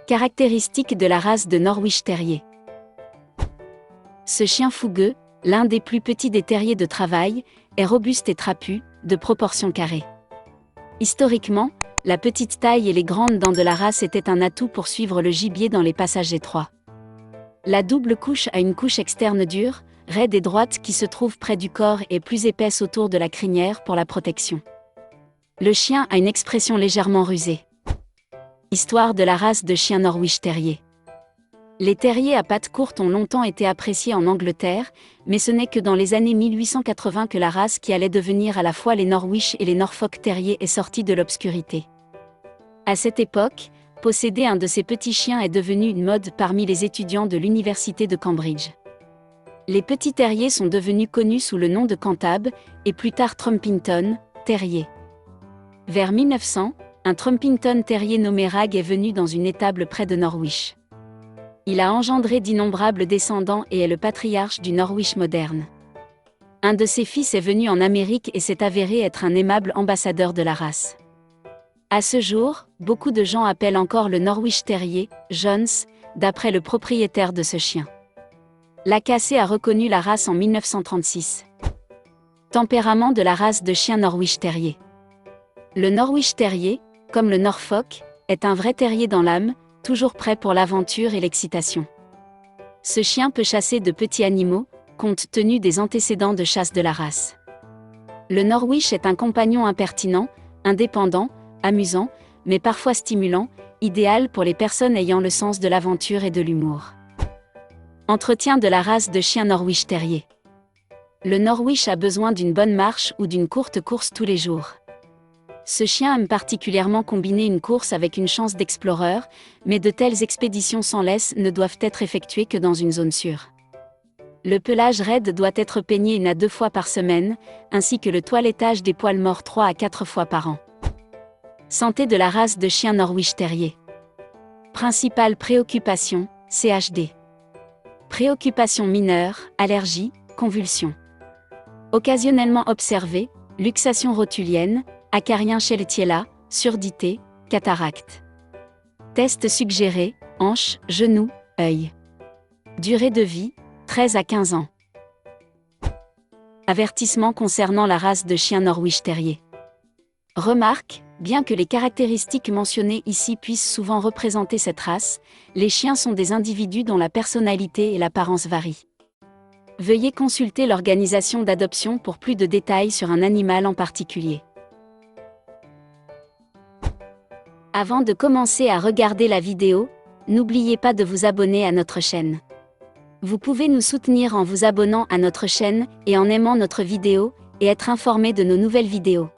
Caractéristiques de la race de Norwich Terrier. Ce chien fougueux, l'un des plus petits des terriers de travail, est robuste et trapu, de proportions carrées. Historiquement, la petite taille et les grandes dents de la race étaient un atout pour suivre le gibier dans les passages étroits. La double couche a une couche externe dure, raide et droite qui se trouve près du corps et plus épaisse autour de la crinière pour la protection. Le chien a une expression légèrement rusée. Histoire de la race de chien Norwich Terrier. Les terriers à pattes courtes ont longtemps été appréciés en Angleterre, mais ce n'est que dans les années 1880 que la race qui allait devenir à la fois les Norwich et les Norfolk Terriers est sortie de l'obscurité. À cette époque, posséder un de ces petits chiens est devenu une mode parmi les étudiants de l'université de Cambridge. Les petits terriers sont devenus connus sous le nom de Cantab, et plus tard Trumpington Terrier. Vers 1900, un Trumpington Terrier nommé Rag est venu dans une étable près de Norwich. Il a engendré d'innombrables descendants et est le patriarche du Norwich moderne. Un de ses fils est venu en Amérique et s'est avéré être un aimable ambassadeur de la race. À ce jour, beaucoup de gens appellent encore le Norwich Terrier Jones, d'après le propriétaire de ce chien. L'AKC a reconnu la race en 1936. Tempérament de la race de chien Norwich Terrier. Le Norwich Terrier, comme le Norfolk, est un vrai terrier dans l'âme, toujours prêt pour l'aventure et l'excitation. Ce chien peut chasser de petits animaux, compte tenu des antécédents de chasse de la race. Le Norwich est un compagnon impertinent, indépendant, amusant, mais parfois stimulant, idéal pour les personnes ayant le sens de l'aventure et de l'humour. Entretien de la race de chien Norwich Terrier. Le Norwich a besoin d'une bonne marche ou d'une courte course tous les jours. Ce chien aime particulièrement combiner une course avec une chance d'explorer, mais de telles expéditions sans laisse ne doivent être effectuées que dans une zone sûre. Le pelage raide doit être peigné 1 à 2 fois par semaine, ainsi que le toilettage des poils morts 3 à 4 fois par an. Santé de la race de chien Norwich Terrier. Principale préoccupation, CHD. Préoccupations mineures, allergies, convulsions. Occasionnellement observées, luxation rotulienne, acarien Shelletiella, surdité, cataracte. Test suggéré, hanche, genou, œil. Durée de vie, 13 à 15 ans. Avertissement concernant la race de chien Norwich Terrier. Remarque, bien que les caractéristiques mentionnées ici puissent souvent représenter cette race, les chiens sont des individus dont la personnalité et l'apparence varient. Veuillez consulter l'organisation d'adoption pour plus de détails sur un animal en particulier. Avant de commencer à regarder la vidéo, n'oubliez pas de vous abonner à notre chaîne. Vous pouvez nous soutenir en vous abonnant à notre chaîne et en aimant notre vidéo, et être informé de nos nouvelles vidéos.